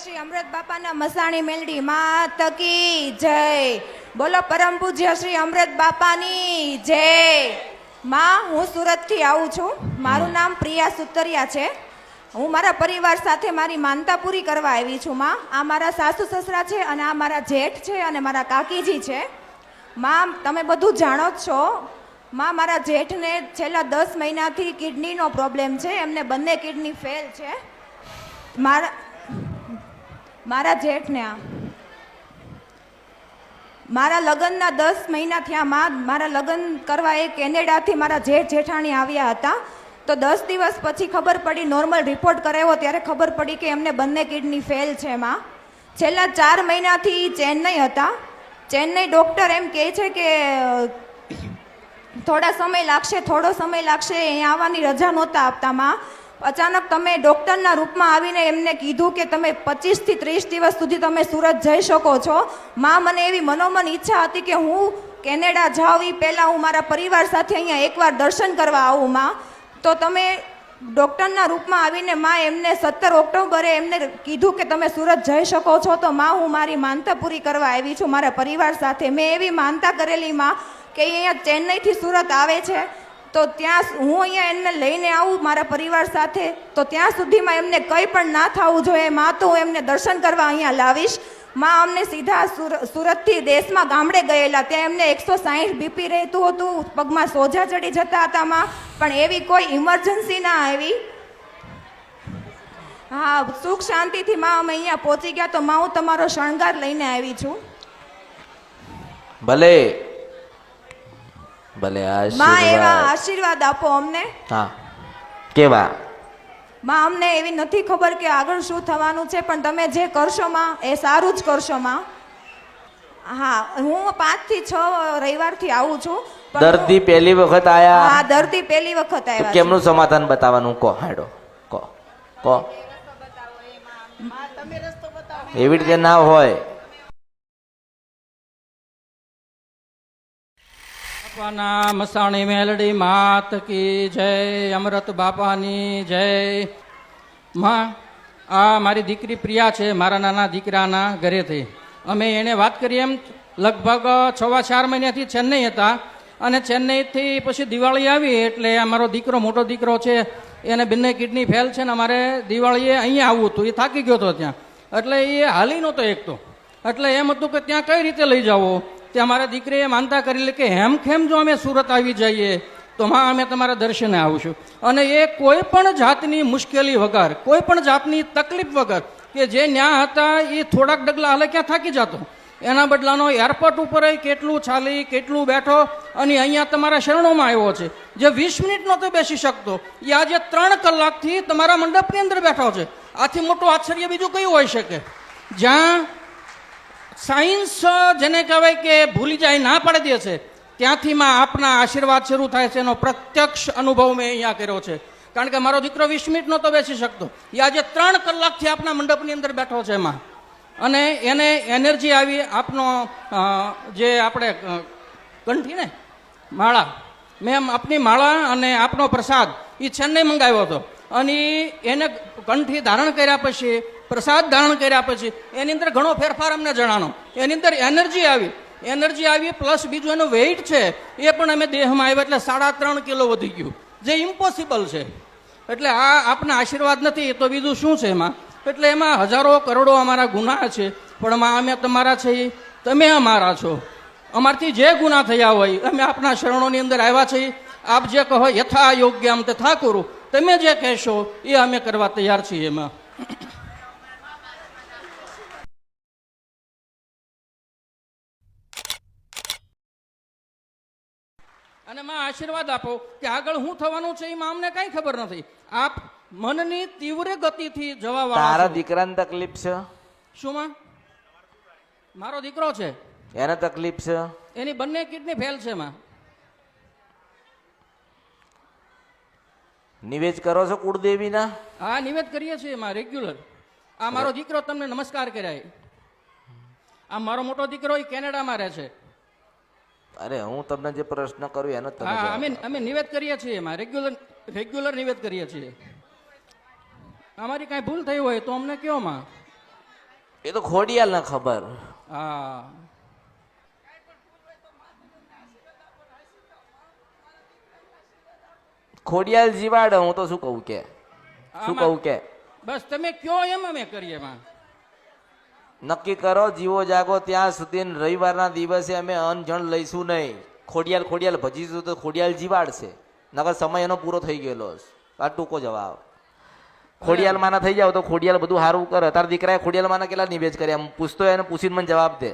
શ્રી અમૃત બાપાના મસાણી મેલડી માત કી જય. બોલો પરમ પૂજ્ય શ્રી અમૃત બાપાની જય. માં, હું સુરતથી આવું છું. મારું નામ પ્રિયા સુતરિયા છે. હું મારા પરિવાર સાથે મારી માનતા પૂરી કરવા આવી છું. માં, આ મારા સાસુ સસરા છે અને આ મારા જેઠ છે અને મારા કાકીજી છે. માં, તમે બધું જાણો જ છો. માં, મારા જેઠને છેલ્લા 10 મહિનાથી કિડનીનો પ્રોબ્લેમ છે. એમને બંને કિડની ફેલ છે. મારા જેઠને મારા લગ્નના 10 મહિના થયા. મારા લગ્ન કરવા એ કેનેડાથી મારા જેઠ જેઠાણી આવ્યા હતા. તો 10 દિવસ પછી ખબર પડી, નોર્મલ રિપોર્ટ કરાવ્યો ત્યારે ખબર પડી કે એમને બંને કિડની ફેલ છે. માં, છેલ્લા 4 મહિનાથી ચેન્નઈ હતા. ચેન્નઈ ડૉક્ટર એમ કહે છે કે થોડો સમય લાગશે, અહીંયા આવવાની રજા નહોતા આપતા. માં, અચાનક તમે ડૉક્ટરના રૂપમાં આવીને એમને કીધું કે તમે 25 થી 30 દિવસ સુધી તમે સુરત જઈ શકો છો. માં, મને એવી મનોમન ઈચ્છા હતી કે હું કેનેડા જાઉં એ પહેલાં હું મારા પરિવાર સાથે અહીંયા એકવાર દર્શન કરવા આવું. માં, તો તમે ડૉક્ટરના રૂપમાં આવીને માં એમને 17 ઓક્ટોબરે એમને કીધું કે તમે સુરત જઈ શકો છો. તો માં, હું મારી માનતા પૂરી કરવા આવી છું મારા પરિવાર સાથે. મેં એવી માનતા કરેલી માં કે અહીંયા ચેન્નઈથી સુરત આવે છે તો ત્યાં હું અહીંયા એમને લઈને આવું મારા પરિવાર સાથે, તો ત્યાં સુધીમાં એમને કંઈ પણ ના થવું જોઈએ. માં, તો હું એમને દર્શન કરવા અહીંયા લાવીશ. માં, અમને સીધા સુરતથી દેશમાં ગામડે ગયેલા, ત્યાં એમને 160 બીપી રહેતું હતું, પગમાં સોજા ચડી જતા હતા. માં, પણ એવી કોઈ ઇમરજન્સી ના આવી. હા, સુખ શાંતિથી માં અમે અહીંયા પહોંચી ગયા. તો માં, હું તમારો શણગાર લઈને આવી છું. ભલે માં, એવા આશીર્વાદ આપો અમને. હા, કેવા? માં, અમને એવી નથી ખબર કે આગળ શું થવાનું છે, પણ તમે જે કરશો માં એ સારું જ કરશો. માં, હા, હું 5 થી 6 રવિવારથી આવું છું. દર્દી પહેલી વખત આયા? હા, દર્દી પહેલી વખત આવ્યા. કેમનું સમાધાન બતાવવાનું કહો? હેડો કહો. એવી રીતે ના હોય. બાપાના મસાણી મેલડી માત કી જય. અમૃત બાપાની જય. માં, આ મારી દીકરી પ્રિયા છે, મારા નાના દીકરાના ઘરેથી. અમે એને વાત કરી એમ લગભગ 4 મહિનાથી ચેન્નઈ હતા અને ચેન્નઈથી પછી દિવાળી આવી એટલે અમારો દીકરો, મોટો દીકરો છે, એને બંને કિડની ફેલ છે ને અમારે દિવાળીએ અહીંયા આવવું હતું. એ થાકી ગયો હતો ત્યાં, એટલે એ હાલી નહોતો એકતો. એટલે એમ હતું કે ત્યાં કઈ રીતે લઈ જાવો. ત્યાં મારા દીકરીએ માનતા કરેલી કે હેમખેમ જો અમે સુરત આવી જઈએ તો માં અમે તમારા દર્શને આવીશું. અને એ કોઈ પણ જાતની મુશ્કેલી વગર, કોઈ પણ જાતની તકલીફ વગર, કે જે ન્યા હતા એ થોડાક ડગલા હાલે ક્યાં થાકી જતો, એના બદલાનો એરપોર્ટ ઉપર કેટલું ચાલી, કેટલું બેઠો અને અહીંયા તમારા શરણોમાં આવ્યો છે. જે 20 મિનિટ નહોતો બેસી શકતો એ આજે 3 કલાકથી તમારા મંડપની અંદર બેઠો છે. આથી મોટું આશ્ચર્ય બીજું કયું હોઈ શકે? જ્યાં સાયન્સ જેને કહેવાય કે ભૂલી જાય, ના પાડી દે છે, ત્યાંથી માં આપના આશીર્વાદ શરૂ થાય છે. એનો પ્રત્યક્ષ અનુભવ મેં અહીંયા કર્યો છે. કારણ કે મારો દીકરો 20 મિનિટ નહોતો બેસી શકતો, એ આજે 3 કલાકથી આપના મંડપની અંદર બેઠો છે માં. અને એને એનર્જી આવી. આપનો જે આપણે કંઠી ને માળા, મેં આપની માળા અને આપનો પ્રસાદ એ ચેન્નઈ મંગાવ્યો હતો અને એને કંઠી ધારણ કર્યા પછી, પ્રસાદ ધારણ કર્યા પછી એની અંદર ઘણો ફેરફાર અમને જણાનો. એની અંદર એનર્જી આવી પ્લસ બીજું એનું વેઇટ છે એ પણ અમે દેહમાં આવ્યા એટલે 3.5 કિલો વધી ગયું, જે ઇમ્પોસિબલ છે. એટલે આ આપના આશીર્વાદ નથી તો બીજું શું છે એમાં? એટલે એમાં હજારો કરોડો અમારા ગુના છે, પણ એમાં અમે તમારા છીએ, તમે અમારા છો. અમારથી જે ગુના થયા હોય અમે આપના શરણોની અંદર આવ્યા છીએ. આપ જે કહો યથા યોગ્ય આમ તથા કરું, તમે જે કહેશો એ અમે કરવા તૈયાર છીએ. એમાં અને માં આશીર્વાદ આપો કે આગળ શું થવાનું છે એમાં અમને કઈ ખબર નથી. આપ મનની તીવ્ર ગતિથી જવા વાળા. તારા દીકરાને તકલીફ છે? શું માં? મારો દીકરો છે એને તકલીફ છે? એની બંને કિડની ફેલ છે માં. નિવેદ કરો છો કુળદેવીના? હા, નિવેદ કરીએ છીએ એમાં રેગ્યુલર. આ મારો દીકરો તમને નમસ્કાર કર્યા. આ મારો મોટો દીકરો એ કેનેડામાં રહે છે. અરે હું તમને જે પ્રશ્ન કરું એનો તમે હા, અમે નિવેદ કરીએ છીએ એમાં રેગ્યુલર નિવેદ કરીએ છીએ. અમારી કાંઈ ભૂલ થઈ હોય તો અમને કયો માં. એ તો ખોડિયાલ ના ખબર. હા ખોડિયાલ જીવાડે, હું તો શું કહું કે બસ તમે કયો એમ અમે કરીએ એમાં. નક્કી કરો, જીવો જાગો ત્યાં સુધી રવિવારના દિવસે અમે અનજણ લઈશું નહીં. ખોડિયાલ ભજીશું તો ખોડિયાલ જીવાડશે, નકર સમય એનો પૂરો થઈ ગયેલો છે. આ ટૂંકો જવાબ. ખોડિયાલ માના થઈ જાવ તો ખોડિયાલ બધું સારું કરે. તારા દીકરાએ ખોડિયાલ માના કેટલા નિવેદ કર્યા પૂછતો એને પૂછીને મને જવાબ દે.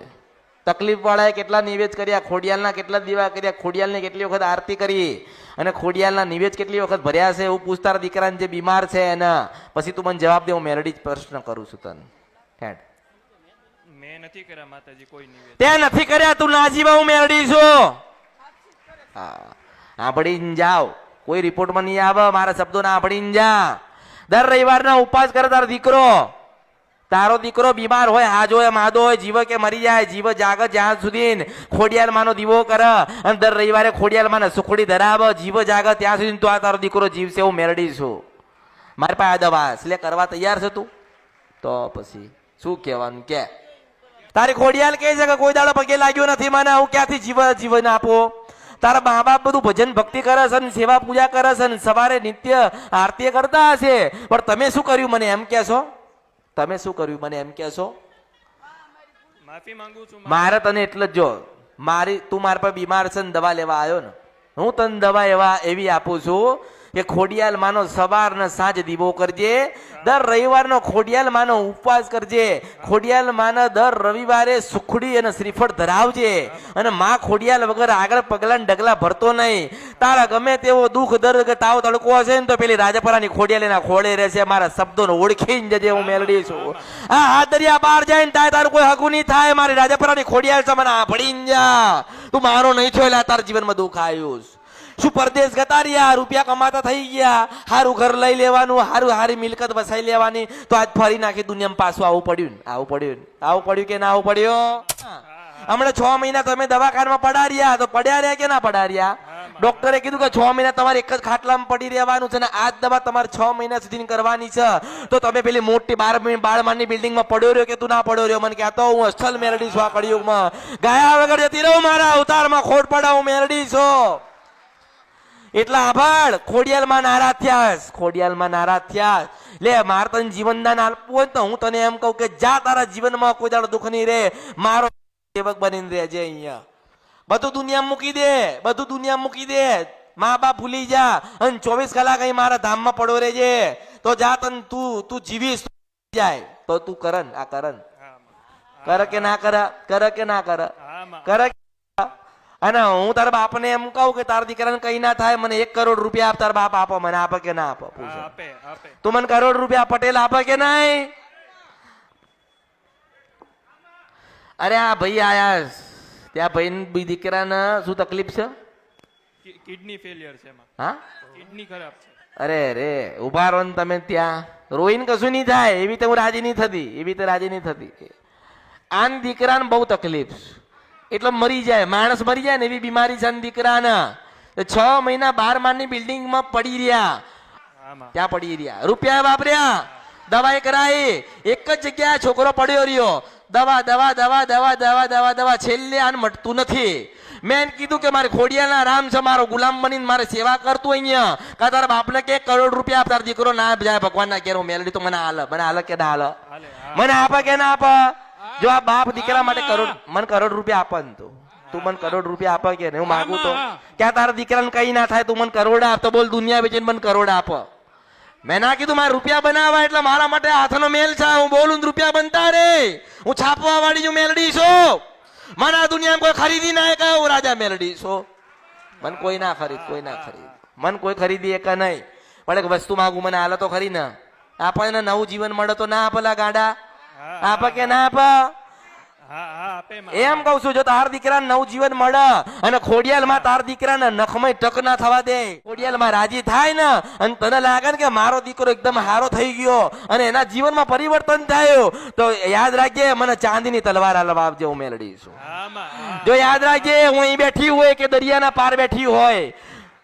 તકલીફ વાળાએ કેટલા નિવેદ કર્યા, ખોડિયાલના કેટલા દીવા કર્યા, ખોડિયાલની કેટલી વખત આરતી કરી અને ખોડિયાલના નિવેદ કેટલી વખત ભર્યા છે એવું પૂછ તારા દીકરાને જે બીમાર છે એના. પછી તું મને જવાબ દે. હું મેલડી જ પ્રશ્ન કરું છું તને. મેં નથી કર્યા માતાજી કોઈ નિવેદ. તે નથી કર્યા, તું ના જીવા, હું મેલડી છું. આંભળીને જાવ, કોઈ રિપોર્ટમાં નહીં આવે. મારા શબ્દો ના આંભળીને જા. દર રવિવારના ઉપવાસ કરે તારો દીકરો બીમાર હોય, હાજો હોય, માદો હોય, જીવ કે મરી જાય, જીવ જાગે જ્યાં સુધી ખોડિયાલ માનો દીવો કરે અને દર રવિવારે ખોડિયાલ માને સુખડી ધરાવે, જીવ જાગે ત્યાં સુધી તો આ તારો દીકરો જીવશે. હું મેળડી છું. મારી પાસે આ દવા એટલે કરવા તૈયાર છે તું? તો પછી શું કહેવાનું કે? તારી ખોડિયાલ કહે છે કે કોઈ દાડો પગે લાગ્યો નથી મને, હું ક્યાંથી જીવન આપો? તારા મા બાપ બધું ભજન ભક્તિ કરે છે ને સેવા પૂજા કરે છે ને સવારે નિત્ય આરતી કરતા હશે, પણ તમે શું કર્યું મને એમ કહેશો? તમે શું કર્યું મને એમ કહેશો? માફી માંગુ છું. મારે તને એટલે જ જો તું મારા પર બીમાર છે ને દવા લેવા આવ્યો ને, હું તને દવા એવી આપું છું કે ખોડિયાલ માનો સવાર ને સાંજ દીવો કરજે. દર રવિવારનો ખોડિયાલ માનો ઉપવાસ કરજે. ખોડિયાલ માનો દર રવિવારે સુખડી અને શ્રીફળ ધરાવજે. અને માં ખોડિયાલ વગર આગળ પગલા ડગલા ભરતો નહીં. તારા ગમે તેવો દુઃખ દર્દ કે તાવ તડકો હશે ને તો પેલી રાજપરાની ખોડિયાલ એના ખોળે રહેશે. મારા શબ્દોને ઓળખીને જજે. હું મેલડી છું. આ દરિયા પાર જાય ને તારું કોઈ હગું નહીં થાય. મારી રાજપરાની ખોડિયાલ છે, મને ભળીને જા. તું મારો નહીં છો એટલે તારા જીવનમાં દુઃખ આવ્યું. શું પરદેશ ગતા રહ્યા, રૂપિયા કમાતા થઈ ગયા, હારું ઘર લઈ લેવાનું, હારી મિલકત વસાઈ લેવાની, તો આજ ફરી નાખી દુનિયામાં પાછું આવું પડ્યું કે ના આવું પડ્યું? હમણાં 6 મહિના તમે દવાખાનામાં પડ્યા તો પડ્યા રહ્યા કે ના પડ્યા રહ્યા? ડોક્ટરે કીધું કે 6 મહિના તમારે એક જ ખાટલામાં પડી રહેવાનું છે ને આ દવા તમારે 6 મહિના સુધી કરવાની છે. તો તમે પેલી મોટી 12 બાળમાની બિલ્ડિંગમાં પડ્યો રહ્યો કે તું ના પડ્યો રહ્યો? મને કહેતો હું અસલ મેલડી છું. આ કળિયુગમાં ગયા વગર જતી રહું. મારા અવતારમાં ખોટ પડા. હું મેલડી છું. એટલા આભાર. ખોડિયાલમાં નારાજ થયા. લે મારે તને જીવનદાન આપવું હોય તો હું તને એમ કહું કે જા, તારા જીવનમાં કોઈ દાડો દુઃખ નહીં રે. મારો સેવક બનીને રહેજે. અહીંયા બધું દુનિયા મૂકી દે. મા બાપ ભૂલી જા અને 24 કલાક અહીં મારા ધામમાં પડો રહેજે. તો જા, તને તું જીવીશ જાય તો તું કરન કરે કે ના કરે. અને હું તારા બાપને એમ કહું કે તારા દીકરાને કઈ ના થાય, મને 1 કરોડ રૂપિયા આપ. તારા બાપ આપો, મને આપે કે ના આપો? તું મને કરોડ રૂપિયા પટેલ આપે કે નહીં? અરે આ ભાઈ આયા, ત્યાં ભાઈ દીકરાને શું તકલીફ છે? કિડની ફેલિયર છે. હા, કિડની ખરાબ છે. અરે રે ઉભા રહો ને તમે ત્યાં. રોઈને કશું નહીં થાય એવી તો હું રાજી નહીં થતી. આન દીકરાને બહુ તકલીફ એટલે મરી જાય, માણસ મરી જાય ને એવી બીમારી છે દીકરાના. 6 મહિના 12 માળની બિલ્ડિંગમાં પડી રહ્યા, ત્યાં પડી રહ્યા, રૂપિયા વાપર્યા, દવાઈ કરાઈ, એક જ જગ્યાએ છોકરો પડ્યો રહ્યો. દવા છેલ્લે આને મટતું નથી. મેં કીધું કે મારે ખોડિયાલના રામ છે, મારો ગુલામ બનીને મારે સેવા કરતું અહીંયા. કા તારા બાપને કે 1 કરોડ રૂપિયા આપ, તારો દીકરો ના જાય ભગવાન ના ઘેર. મેલડી તો મને હાલ કે ના હાલ? મને આપે કે ના આપે? જો આ બાપ દીકરા માટે મને કરોડ રૂપિયા આપે ને તું મને કરોડ રૂપિયા આપે કે હું માગું તો ક્યાં તારા દીકરાને કઈ ના થાય? તું મને કરોડ આપ તો બોલ, દુનિયા વેચીને મને કરોડ આપ. મેં ના કીધું મારે રૂપિયા બનાવવા એટલે મારા માટે હાથનો મેલ છે. હું બોલું રૂપિયા બનતા રે. હું છાપવા વાળી છું, મેલડી છું. મને આ દુનિયામાં કોઈ ખરીદી ના કે હું રાજા મેલડી છું. મને કોઈ ના ખરીદ મને કોઈ ખરીદી એક નહીં. પણ એક વસ્તુ માગું, મને હાલ તો ખરી ને. આપણને નવું જીવન મળે તો ના આપેલા ગાડા આપે કે ના આપે? એમ કઉ છું, જો તાર દીકરાને નવું જીવન મળે અને ખોડિયાલમાં તાર દીકરાને નખમય ટક ના થવા દે, ખોડિયાલમાં રાજી થાય ને અને તને લાગે ને કે મારો દીકરો એકદમ હારો થઈ ગયો અને એના જીવનમાં પરિવર્તન થયું, તો યાદ રાખજે મને ચાંદીની તલવાર હાલવા આપજે. હું મેલડી છું. જો યાદ રાખજે, હું અહીં બેઠી હોય કે દરિયાના પાર બેઠી હોય,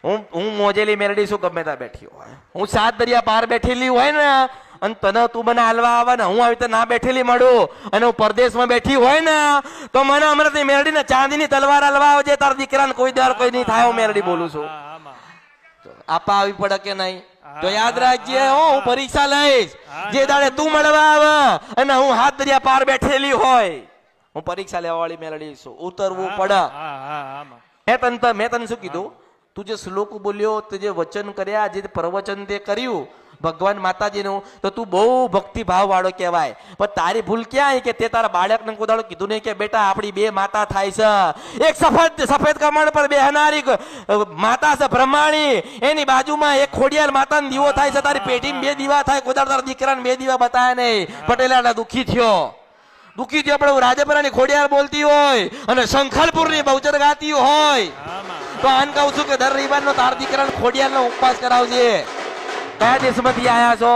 હું મોજેલી મેલડી છું. ગમે ત્યાં બેઠી હોય, હું 7 દરિયા પાર બેઠેલી હોય ને અને તને તું મને હાલવા આવે ને હું આવી રીતે ના બેઠેલી મળું અને હું પરદેશમાં બેઠી હોય ને તો મને હમણાં મેરડીને ચાંદીની તલવાર હાલવા આવજે, તારા દીકરાને કોઈ દર કોઈ નહીં થાય. હું મેરડી બોલું છું. આપા આવી પડે કે નહીં તો યાદ રાખજે. હું પરીક્ષા લઈશ જે દાડે તું મળવા આવે અને હું હાથ દરિયા પાર બેઠેલી હોય, હું પરીક્ષા લેવા વાળી મેલડી છું. ઉતરવું પડે. મેં તને શું કીધું? તું જે શ્લોક બોલ્યો, તે જે વચન કર્યા, જે પ્રવચન તે કર્યું ભગવાન માતાજીનું, તો તું બહુ ભક્તિભાવ વાળો કહેવાય. પણ તારી ભૂલ ક્યાં કે તે તારા બાળકને કોદાળો કીધું નહીં કે બેટા આપણી બે માતા થાય છે. એક સફેદ કમળ પર બેહનારી માતા છે બ્રહ્માણી, એની બાજુમાં એક ખોડિયાલ માતાનો દીવો થાય છે. તારી પેઢીમાં બે દીવા થાય, કોદાળ તારા દીકરાને બે દીવા બતાવ્યા નહીં. પટેલા દુઃખી થયો પણ રાજપરાની ખોડિયાર બોલતી હોય અને શંખલપુરની બહુચર ગાતી હોય તો આન કહું છું કે દર રવિવારનો તાર દીકરાને ખોડિયારનો ઉપવાસ કરાવજે. કયા દેશમાંથી આયા છો?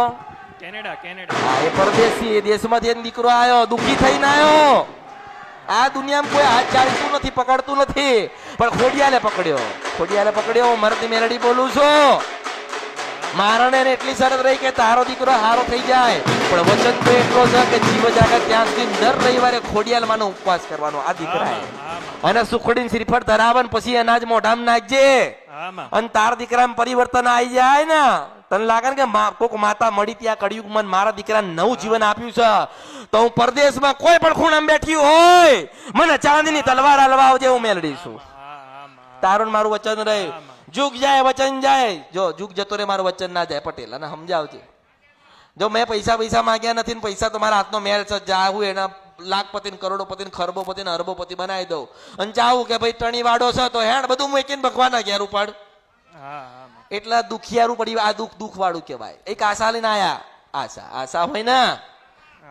કેનેડા. કેનેડા. હા, એ પરદેશી. એ દેશમાંથી એનો દીકરો આવ્યો, દુઃખી થઈને આવ્યો. આ દુનિયામાં કોઈ હાથ ચાલતું નથી, પકડતું નથી, પણ ખોડિયાલે પકડ્યો. હું મરતી મેલડી બોલું છું. મારણ એને એટલી શરત રહી કે તારો દીકરો હારો થઈ જાય, પણ વચન તો એટલો છે કે જીવ જાગે ત્યાં સુધી દર રવિવારે ખોડિયાલ માનો ઉપવાસ કરવાનો આ દીકરાએ. અને સુખડીને શ્રીફળ ધરાવે ને પછી અનાજ મોઢામાં નાખજે અને તાર દીકરામાં પરિવર્તન આવી જાય ને તને લાગે ને કે કોક માતા મળી ત્યાં કળિયુગમાં મારા દીકરાને નવું જીવન આપ્યું છે, તો હું પરદેશમાં કોઈ પણ ખૂણામાં બેઠી હોય મને ચાંદીની તલવાર હાલવા આવજે. હું મેલડી છું. તારું મારું વચન રહે. જુગ જાય વચન જાય. જો જુગ જતો રે મારું વચન ના જાય. પટેલ અને સમજાવજે. જો મેં પૈસા માંગ્યા નથી ને પૈસા તો મારા હાથનો મેળ છે, જાવું એના લાખપતિ કરોડોપતિ ખરબોપતિ અરબોપતિ બનાવી દઉં અને ચાહું કે ભાઈ ટણી વાડો છે તો હેડ બધું મૂકીને ભગવાનના ઘેર ઉપાડ. એટલા દુખિયારું પડી. આ દુઃખ વાળું કહેવાય. એક આશા લઈને આયા. આશા હોય ને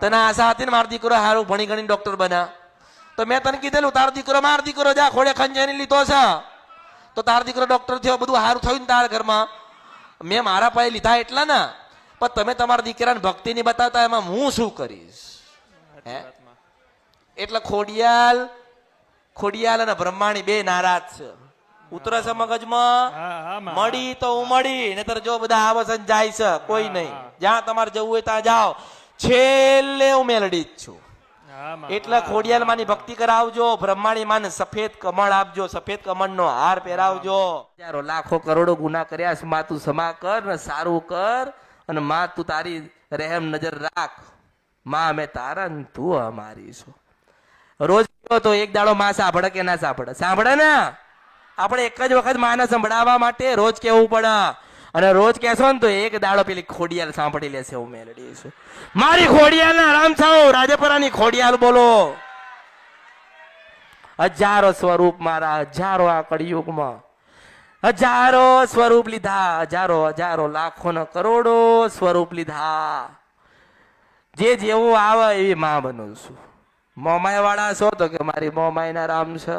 તને આશા હતી ને મારો દીકરો હારું ભણી ગણી ડોક્ટર બના, તો મેં તને કીધેલું મારો દીકરો જા ખોડે ખંજેરી લીધો છે તો તારો દીકરો ડોક્ટર થયો, બધું સારું થયું ને તારા ઘરમાં. મેં મારા પાસે લીધા એટલા ને, પણ તમે તમારા દીકરાને ભક્તિ નહીં બતાવતા, એમાં હું શું કરીશ? એટલે ખોડિયાલ અને બ્રહ્માણી બે નારાજ છે. ઉતરે છે મગજમાં? મળી તો હું મળી, નહીતર જો બધા આવે છે જાય છે કોઈ નહીં. જ્યાં તમારે જવું હોય ત્યાં જાઓ. છેલ્લે હું મેલડી જ છું. એટલે ખોડિયાલ માની ભક્તિ કરાવજો, બ્રહ્માણી માને સફેદ કમળ આપજો, સફેદ કમળનો હાર પહેરાવજો. લાખો કરોડો ગુના કર્યા છે, માં તું ક્ષમા કર ને સારું કર, અને માં તું તારી રહેમ નજર રાખ. માં અમે તારા ને તું અમારી છો. રોજ તો એક દાડો માં સાંભળે કે ના સાંભળે? સાંભળે ને. આપણે એક જ વખત માને સંભળાવવા માટે રોજ કેવું પડે, અને રોજ કહેશો ને તો એક દાડો પેલી ખોડિયાલ સાંભળી લેશે. હું મેલડી છું. મારી ખોડિયાલ ના રામ થાવ. રાજપરાની ખોડિયાલ બોલો. હજારો સ્વરૂપ મારા, હજારો આ કળિયુગમાં હજારો સ્વરૂપ લીધા, હજારો લાખો ને કરોડો સ્વરૂપ લીધા. જે જેવું આવે એવી માં બનું છું. મોમાય વાળા છો તો કે મારી મોમાય ના રામ છે.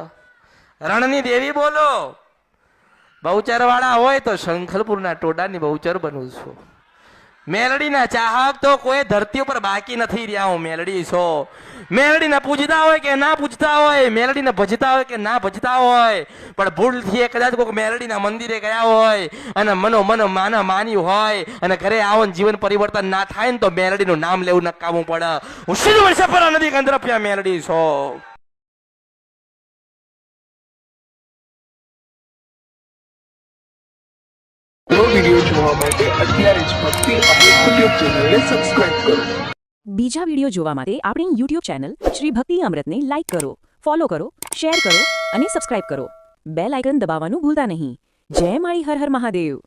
રણની દેવી બોલો. બહુચર વાળા હોય તો શંખલપુરના ટોડાની બહુચર બનું છું. મેલડીના ચાહક તો કોઈ ધરતી ઉપર બાકી નથી રહ્યા. હું મેલડી છો. મેલડીને પૂજતા હોય કે ના પૂજતા હોય, મેલડીને ભજતા હોય કે ના ભજતા હોય, પણ ભૂલથી કદાચ કોઈ મેલડીના મંદિરે ગયા હોય અને મનો માના માન્યું હોય અને ઘરે આવો જીવન પરિવર્તન ના થાય ને તો મેલડીનું નામ લેવું નકામું પડે. હું સીધું વર્ષે પર નદી કંદરપિયા મેલડી છો. વિડિયો જોવા માટે અત્યારે જ ભક્તિ અમૃત યુટ્યુબ ચેનલને સબસ્ક્રાઇબ કરો. બીજા વિડિયો જોવા માટે આપણી યુટ્યુબ ચેનલ શ્રી ભક્તિ અમૃતને લાઇક કરો, ફોલો કરો, શેર કરો અને સબસ્ક્રાઇબ કરો. બેલ આઇકન દબાવવાનું ભૂલતા નહીં. જય માળી હર હર મહાદેવ.